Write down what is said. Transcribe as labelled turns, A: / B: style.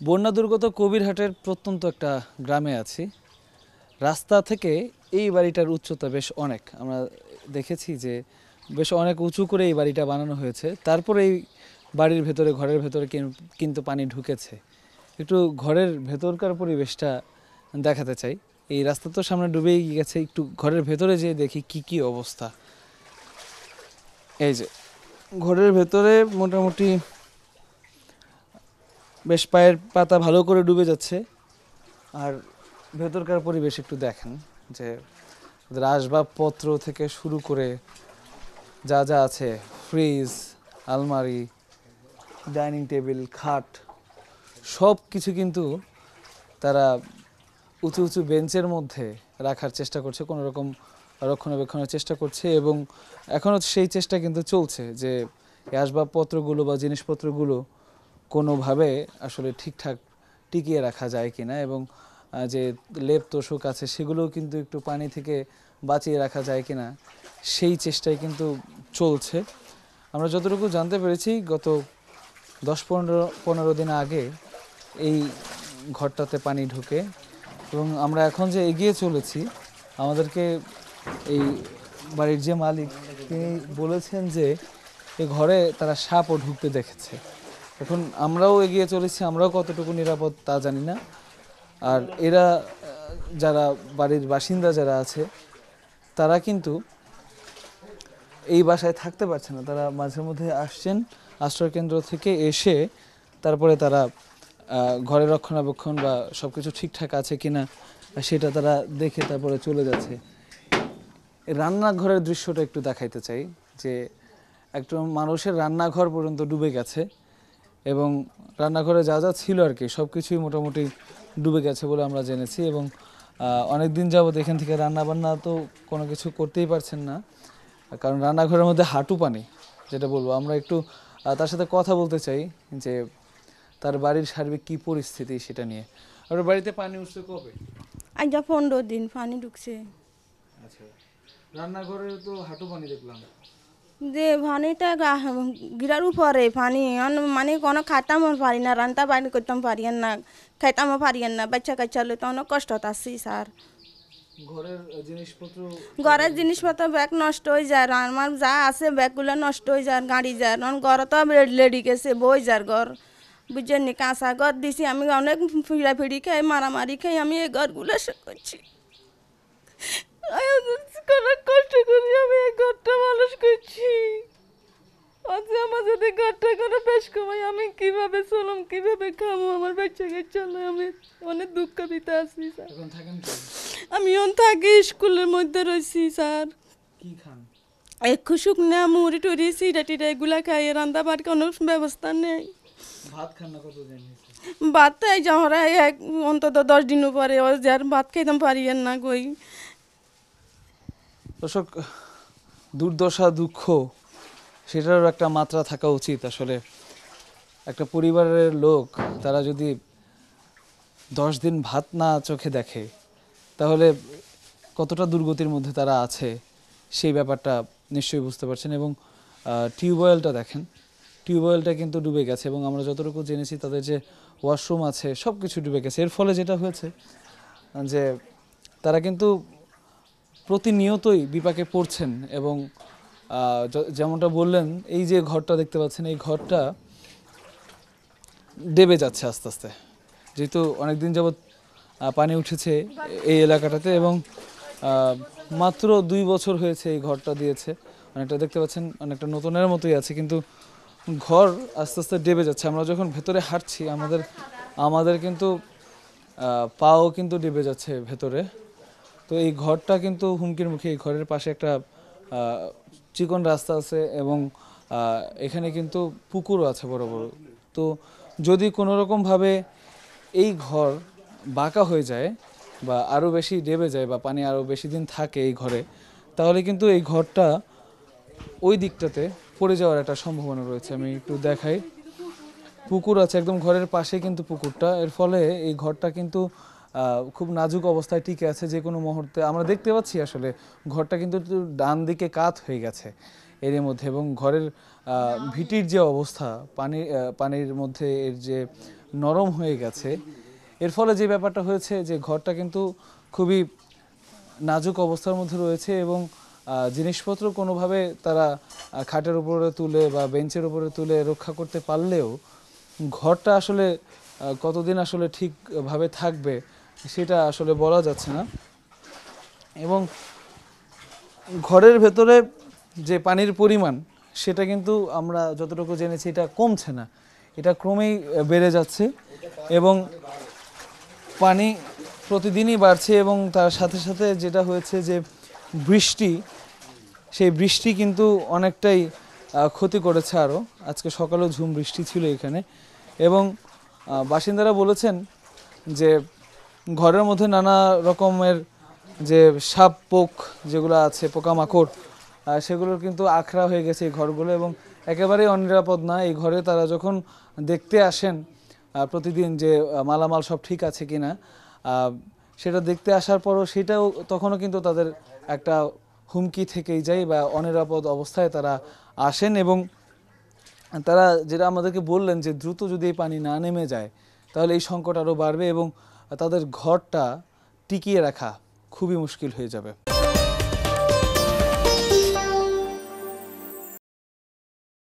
A: বন্যা দুর্গত কবিরহাটের প্রত্যন্ত একটা গ্রামে আছি। রাস্তা থেকে এই বাড়িটার উচ্চতা বেশ অনেক। আমরা দেখেছি যে বেশ অনেক উঁচু করে এই বাড়িটা বানানো হয়েছে। তারপরে এই বাড়ির ভেতরে, ঘরের ভেতরে কিন্তু পানি ঢুকেছে। একটু ঘরের ভেতরকার পরিবেশটা দেখাতে চাই। এই রাস্তা তো সামনে ডুবেই গেছে, একটু ঘরের ভেতরে যেয়ে দেখি কি কি অবস্থা। এই যে ঘরের ভেতরে মোটামুটি বেশ পায়ের পাতা ভালো করে ডুবে যাচ্ছে। আর ভেতরকার পরিবেশ একটু দেখেন যে ওদের আসবাবপত্র থেকে শুরু করে যা যা আছে, ফ্রিজ, আলমারি, ডাইনিং টেবিল, খাট, সব কিছু কিন্তু তারা উঁচু উঁচু বেঞ্চের মধ্যে রাখার চেষ্টা করছে, কোনো রকম রক্ষণাবেক্ষণের চেষ্টা করছে। এবং এখনও সেই চেষ্টা কিন্তু চলছে যে এই আসবাবপত্রগুলো বা জিনিসপত্রগুলো কোনোভাবে আসলে ঠিকঠাক টিকিয়ে রাখা যায় কিনা, এবং যে লেপ তোষক আছে সেগুলোও কিন্তু একটু পানি থেকে বাঁচিয়ে রাখা যায় কিনা সেই চেষ্টাই কিন্তু চলছে। আমরা যতটুকু জানতে পেরেছি গত 10-15 দিন আগে এই ঘরটাতে পানি ঢুকে, এবং আমরা এখন যে এগিয়ে চলেছি, আমাদেরকে এই বাড়ির যে মালিক তিনি বলেছেন যে এই ঘরে তারা সাপও ঢুকতে দেখেছে। এখন আমরাও এগিয়ে চলেছি, আমরাও কতটুকু নিরাপদ তা জানি না। আর এরা যারা বাড়ির বাসিন্দা যারা আছে তারা কিন্তু এই বাসায় থাকতে পারছে না। তারা মাঝে মধ্যে আসছেন আশ্রয়কেন্দ্র থেকে এসে, তারপরে তারা ঘরের রক্ষণাবেক্ষণ বা সব কিছু ঠিকঠাক আছে কিনা সেটা তারা দেখে তারপরে চলে যাচ্ছে। রান্নাঘরের দৃশ্যটা একটু দেখাইতে চাই যে একটা মানুষের রান্নাঘর পর্যন্ত ডুবে গেছে, এবং রান্নাঘরে যা যা ছিল আর কি সব কিছুই মোটামুটি ডুবে গেছে বলে আমরা জেনেছি। এবং অনেক দিন যাবত এখান থেকে রান্নাবান্না তো কোনো কিছু করতেই পারছেন না, কারণ রান্নাঘরের মধ্যে হাঁটু পানি, যেটা বলবো। আমরা একটু তার সাথে কথা বলতে চাই যে তার বাড়ির সার্বিক কী পরিস্থিতি সেটা নিয়ে। আপনার বাড়িতে পানি উঠছে কবে?
B: আজ 15 দিন পানি ঢুকছে।
A: আচ্ছা, রান্নাঘরে তো হাঁটু পানি দেখলাম।
B: যে পানিটা গিরার উপরে পানি মানে কোনো খাইতাম পারি না, রান্তা বাড়ি করতাম পারিয়েন না, খাইতামও পারিয়েন না, বাচ্চা কাচ্চা লই তো অনেক কষ্ট আসছি স্যার।
A: ঘরের জিনিসপত্র,
B: ঘরের জিনিসপত্র ব্যাগ নষ্ট হয়ে যায়, আমার যা আছে ব্যাগগুলো নষ্ট হয়ে যায়, গাড়ি যায়, কারণ ঘরে তো লেডি গেছে বই যার ঘর, বুঝছেন নি, কাঁচা ঘর দিছি আমি, অনেক ফিড়াফিড়ি খাই, মারামারি খাই, আমি এই ঘরগুলো করছি। অনেক কষ্ট করি আমি এই ঘরটা মানুষ করছি। আজকে আমার যদি ঘরটা করে বেশ কমাই, আমি কিভাবে চলুম, কিভাবে খাবো, আমার বাচ্চাকে চলো, আমি অনেক দুঃখ দিতে আসছি স্যার।
A: এখন থাকেন কি?
B: আমি থাকি স্কুলের মধ্যে রয়েছি স্যার।
A: কি খান?
B: একটু শুকনা মুড়ি টুড়ি সিটা টিটা এগুলা খাই, রান্না বাড়ি কোনো ব্যবস্থা নেই।
A: ভাত খান না কতদিন হয়েছে?
B: ভাত তাই যাওয়ার অন্তত 10 দিন পরে যার ভাত খাইতাম পারি না কই।
A: দর্শক, দুর্দশা, দুঃখ, সেটারও একটা মাত্রা থাকা উচিত। আসলে একটা পরিবারের লোক তারা যদি 10 দিন ভাত না চোখে দেখে, তাহলে কতটা দুর্গতির মধ্যে তারা আছে সেই ব্যাপারটা নিশ্চয়ই বুঝতে পারছেন। এবং টিউবওয়েলটা দেখেন, টিউবওয়েলটা কিন্তু ডুবে গেছে, এবং আমরা যতটুকু জেনেছি তাদের যে ওয়াশরুম আছে সব কিছু ডুবে গেছে। এর ফলে যেটা হয়েছে যে তারা কিন্তু প্রতিনিয়তই বিপাকে পড়ছেন। এবং যেমনটা বললেন, এই যে ঘরটা দেখতে পাচ্ছেন, এই ঘরটা ডেবে যাচ্ছে আস্তে আস্তে, যেহেতু অনেকদিন যাবৎ পানি উঠেছে এই এলাকাটাতে। এবং মাত্র 2 বছর হয়েছে এই ঘরটা দিয়েছে, অনেকটা দেখতে পাচ্ছেন অনেকটা নতুনের মতোই আছে, কিন্তু ঘর আস্তে আস্তে ডেবে যাচ্ছে। আমরা যখন ভেতরে হাঁটছি আমাদের কিন্তু পাও কিন্তু ডেবে যাচ্ছে ভেতরে। তো এই ঘরটা কিন্তু হুমকির মুখে। এই ঘরের পাশে একটা চিকন রাস্তা আছে, এবং এখানে কিন্তু পুকুরও আছে বড় বড়। তো যদি কোনো রকমভাবে এই ঘর বাঁকা হয়ে যায় বা আরও বেশি ডেবে যায় বা পানি আরও বেশি দিন থাকে এই ঘরে, তাহলে কিন্তু এই ঘরটা ওই দিকটাতে পড়ে যাওয়ার একটা সম্ভাবনা রয়েছে। আমি একটু দেখাই, পুকুর আছে একদম ঘরের পাশে কিন্তু পুকুরটা। এর ফলে এই ঘরটা কিন্তু খুব নাজুক অবস্থায় টিকে আছে। যে কোনো মুহূর্তে আমরা দেখতে পাচ্ছি আসলে ঘরটা কিন্তু ডান দিকে কাত হয়ে গেছে এর মধ্যে। এবং ঘরের ভিটির যে অবস্থা, পানির মধ্যে এর যে নরম হয়ে গেছে। এর ফলে যে ব্যাপারটা হয়েছে যে ঘরটা কিন্তু খুবই নাজুক অবস্থার মধ্যে রয়েছে এবং জিনিসপত্র কোনোভাবে তারা খাটের উপরে তুলে বা বেঞ্চের উপরে তুলে রক্ষা করতে পারলেও ঘরটা আসলে কতদিন আসলে ঠিকভাবে থাকবে সেটা আসলে বলা যাচ্ছে না। এবং ঘরের ভেতরে যে পানির পরিমাণ সেটা কিন্তু আমরা যতটুকু জেনেছি এটা কমছে না, এটা ক্রমেই বেড়ে যাচ্ছে এবং পানি প্রতিদিনই বাড়ছে এবং তার সাথে সাথে যেটা হয়েছে যে বৃষ্টি, সেই বৃষ্টি কিন্তু অনেকটাই ক্ষতি করেছে। আরও আজকে সকালেও ঝুম বৃষ্টি ছিল এখানে এবং বাসিন্দারা বলেছেন যে ঘরের মধ্যে নানা রকমের যে সাপ পোক যেগুলো আছে, পোকামাকড়, সেগুলোর কিন্তু আখড়া হয়ে গেছে এই ঘরগুলো এবং একেবারেই অনিরাপদ না। এই ঘরে তারা যখন দেখতে আসেন প্রতিদিন যে মালামাল সব ঠিক আছে কিনা, সেটা দেখতে আসার পরও সেটাও তখনও কিন্তু তাদের একটা হুমকি থেকেই যায় বা অনিরাপদ অবস্থায় তারা আসেন এবং তারা যেটা আমাদেরকে বললেন যে দ্রুত যদি এই পানি না নেমে যায় তাহলে এই সংকট আরও বাড়বে এবং তাদের ঘরটা টিকিয়ে রাখা খুবই মুশকিল হয়ে যাবে।